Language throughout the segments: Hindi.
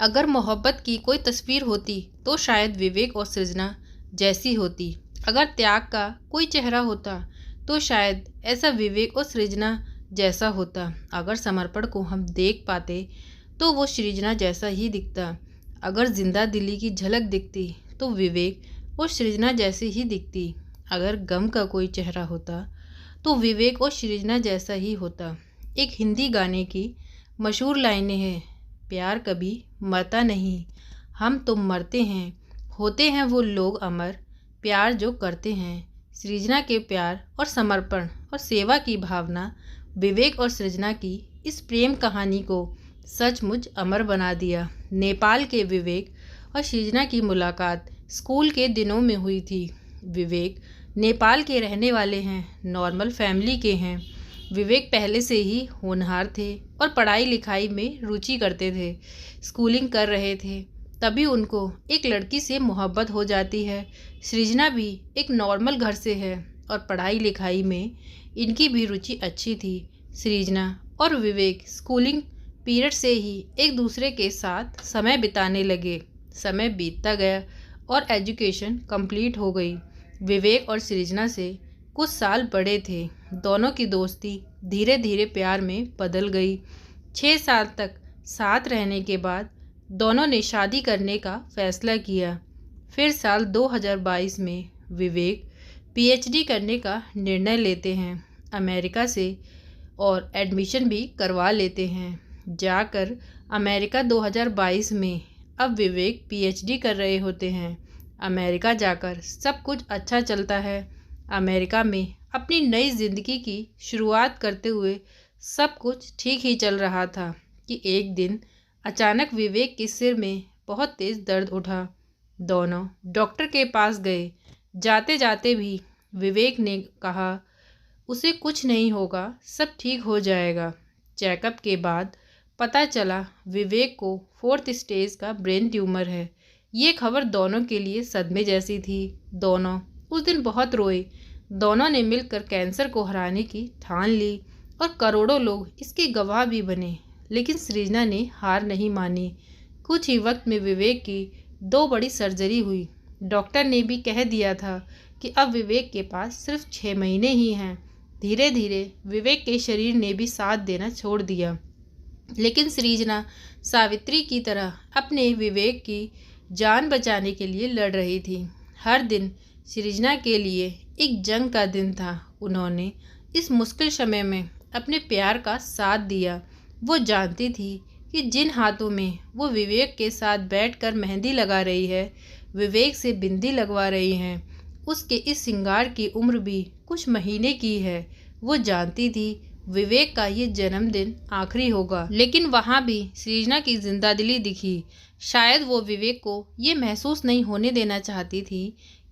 अगर मोहब्बत की कोई तस्वीर होती तो शायद विवेक और सृजना जैसी होती। अगर त्याग का कोई चेहरा होता तो शायद ऐसा विवेक और सृजना जैसा होता। अगर समर्पण को हम देख पाते तो वो सृजना जैसा ही दिखता। अगर जिंदा दिली की झलक दिखती तो विवेक और सृजना जैसी ही दिखती। अगर गम का कोई चेहरा होता तो विवेक और सृजना जैसा ही होता। एक हिंदी गाने की मशहूर लाइनें हैं, प्यार कभी मरता नहीं, हम तो मरते हैं, होते हैं वो लोग अमर, प्यार जो करते हैं। सृजना के प्यार और समर्पण और सेवा की भावना विवेक और सृजना की इस प्रेम कहानी को सचमुच अमर बना दिया। नेपाल के विवेक और सृजना की मुलाकात स्कूल के दिनों में हुई थी। विवेक नेपाल के रहने वाले हैं, नॉर्मल फैमिली के हैं। विवेक पहले से ही होनहार थे और पढ़ाई लिखाई में रुचि करते थे। स्कूलिंग कर रहे थे तभी उनको एक लड़की से मोहब्बत हो जाती है। सृजना भी एक नॉर्मल घर से है और पढ़ाई लिखाई में इनकी भी रुचि अच्छी थी। सृजना और विवेक स्कूलिंग पीरियड से ही एक दूसरे के साथ समय बिताने लगे। समय बीतता गया और एजुकेशन कंप्लीट हो गई। विवेक और सृजना से कुछ साल बड़े थे। दोनों की दोस्ती धीरे धीरे प्यार में बदल गई। 6 साल तक साथ रहने के बाद दोनों ने शादी करने का फैसला किया। फिर साल 2022 में विवेक पीएचडी करने का निर्णय लेते हैं अमेरिका से और एडमिशन भी करवा लेते हैं। जाकर अमेरिका 2022 में अब विवेक पीएचडी कर रहे होते हैं। अमेरिका जाकर सब कुछ अच्छा चलता है। अमेरिका में अपनी नई ज़िंदगी की शुरुआत करते हुए सब कुछ ठीक ही चल रहा था कि एक दिन अचानक विवेक के सिर में बहुत तेज़ दर्द उठा। दोनों डॉक्टर के पास गए। जाते जाते भी विवेक ने कहा उसे कुछ नहीं होगा, सब ठीक हो जाएगा। चेकअप के बाद पता चला विवेक को 4th स्टेज का ब्रेन ट्यूमर है। ये खबर दोनों के लिए सदमे जैसी थी। दोनों उस दिन बहुत रोए। दोनों ने मिलकर कैंसर को हराने की ठान ली और करोड़ों लोग इसके गवाह भी बने। लेकिन सृजना ने हार नहीं मानी। कुछ ही वक्त में विवेक की 2 बड़ी सर्जरी हुई। डॉक्टर ने भी कह दिया था कि अब विवेक के पास सिर्फ 6 महीने ही हैं। धीरे धीरे विवेक के शरीर ने भी साथ देना छोड़ दिया। लेकिन सृजना सावित्री की तरह अपने विवेक की जान बचाने के लिए लड़ रही थी। हर दिन सृजना के लिए एक जंग का दिन था। उन्होंने इस मुश्किल समय में अपने प्यार का साथ दिया। वो जानती थी कि जिन हाथों में वो विवेक के साथ बैठकर मेहंदी लगा रही है, विवेक से बिंदी लगवा रही हैं, उसके इस श्रृंगार की उम्र भी कुछ महीने की है। वो जानती थी विवेक का ये जन्मदिन आखिरी होगा। लेकिन वहाँ भी सृजना की जिंदादिली दिखी। शायद वो विवेक को ये महसूस नहीं होने देना चाहती थी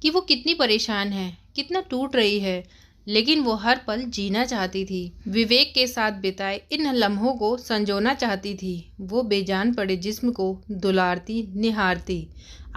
कि वो कितनी परेशान है, कितना टूट रही है। लेकिन वो हर पल जीना चाहती थी। विवेक के साथ बिताए इन लम्हों को संजोना चाहती थी। वो बेजान पड़े जिस्म को दुलारती, निहारती।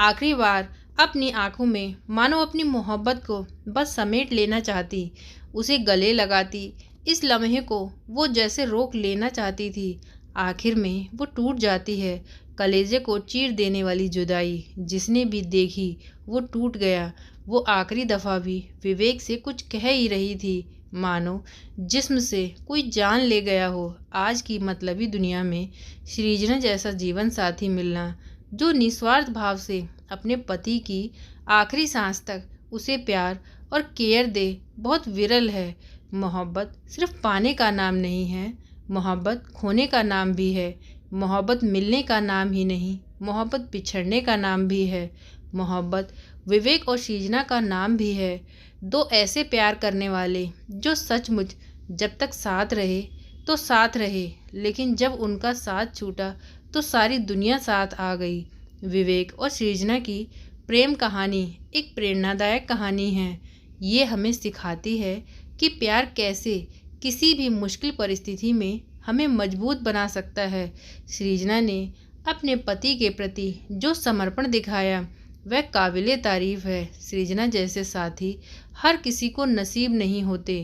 आखिरी बार अपनी आंखों में मानो अपनी मोहब्बत को बस समेट लेना चाहती, उसे गले लगाती। इस लम्हे को वो जैसे रोक लेना चाहती थी। आखिर में वो टूट जाती है। कलेजे को चीर देने वाली जुदाई जिसने भी देखी वो टूट गया। वो आखिरी दफ़ा भी विवेक से कुछ कह ही रही थी, मानो जिस्म से कोई जान ले गया हो। आज की मतलबी दुनिया में सृजना जैसा जीवन साथी मिलना जो निस्वार्थ भाव से अपने पति की आखिरी सांस तक उसे प्यार और केयर दे, बहुत विरल है। मोहब्बत सिर्फ पाने का नाम नहीं है, मोहब्बत खोने का नाम भी है। मोहब्बत मिलने का नाम ही नहीं, मोहब्बत बिछड़ने का नाम भी है। मोहब्बत विवेक और सृजना का नाम भी है। 2 ऐसे प्यार करने वाले जो सचमुच जब तक साथ रहे तो साथ रहे, लेकिन जब उनका साथ छूटा तो सारी दुनिया साथ आ गई। विवेक और सृजना की प्रेम कहानी एक प्रेरणादायक कहानी है। ये हमें सिखाती है कि प्यार कैसे किसी भी मुश्किल परिस्थिति में हमें मजबूत बना सकता है। सृजना ने अपने पति के प्रति जो समर्पण दिखाया वह काबिले तारीफ़ है। सृजना जैसे साथी हर किसी को नसीब नहीं होते।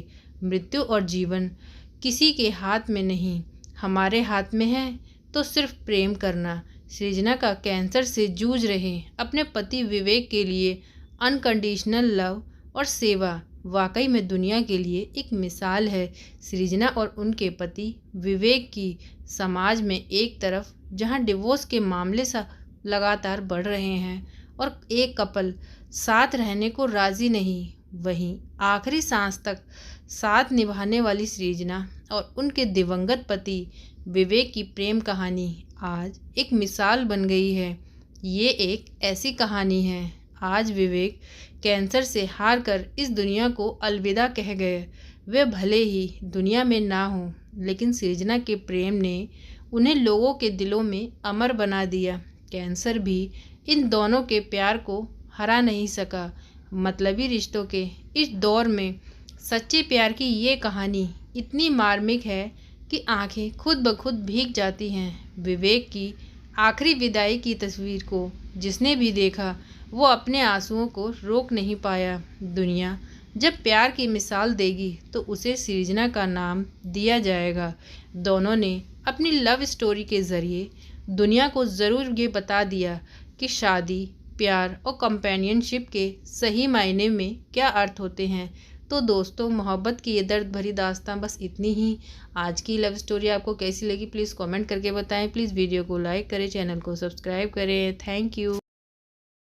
मृत्यु और जीवन किसी के हाथ में नहीं, हमारे हाथ में है तो सिर्फ प्रेम करना, सृजना का कैंसर से जूझ रहे अपने पति विवेक के लिए अनकंडीशनल लव और सेवा वाकई में दुनिया के लिए एक मिसाल है। सृजना और उनके पति विवेक की समाज में एक तरफ जहां डिवोर्स के मामले लगातार बढ़ रहे हैं और एक कपल साथ रहने को राजी नहीं, वहीं आखिरी सांस तक साथ निभाने वाली सृजना और उनके दिवंगत पति विवेक की प्रेम कहानी आज एक मिसाल बन गई है। ये एक ऐसी कहानी है, आज विवेक कैंसर से हार कर इस दुनिया को अलविदा कह गए। वे भले ही दुनिया में ना हो, लेकिन सृजना के प्रेम ने उन्हें लोगों के दिलों में अमर बना दिया। कैंसर भी इन दोनों के प्यार को हरा नहीं सका। मतलबी रिश्तों के इस दौर में सच्चे प्यार की ये कहानी इतनी मार्मिक है कि आंखें खुद ब खुद भीग जाती हैं। विवेक की आखिरी विदाई की तस्वीर को जिसने भी देखा वो अपने आंसुओं को रोक नहीं पाया। दुनिया जब प्यार की मिसाल देगी तो उसे सृजना का नाम दिया जाएगा। दोनों ने अपनी लव स्टोरी के ज़रिए दुनिया को ज़रूर ये बता दिया कि शादी, प्यार और कंपेनियनशिप के सही मायने में क्या अर्थ होते हैं। तो दोस्तों, मोहब्बत की ये दर्द भरी दास्तां बस इतनी ही। आज की लव स्टोरी आपको कैसी लगी प्लीज़ कमेंट करके बताएं। प्लीज़ वीडियो को लाइक करें, चैनल को सब्सक्राइब करें। Thank you.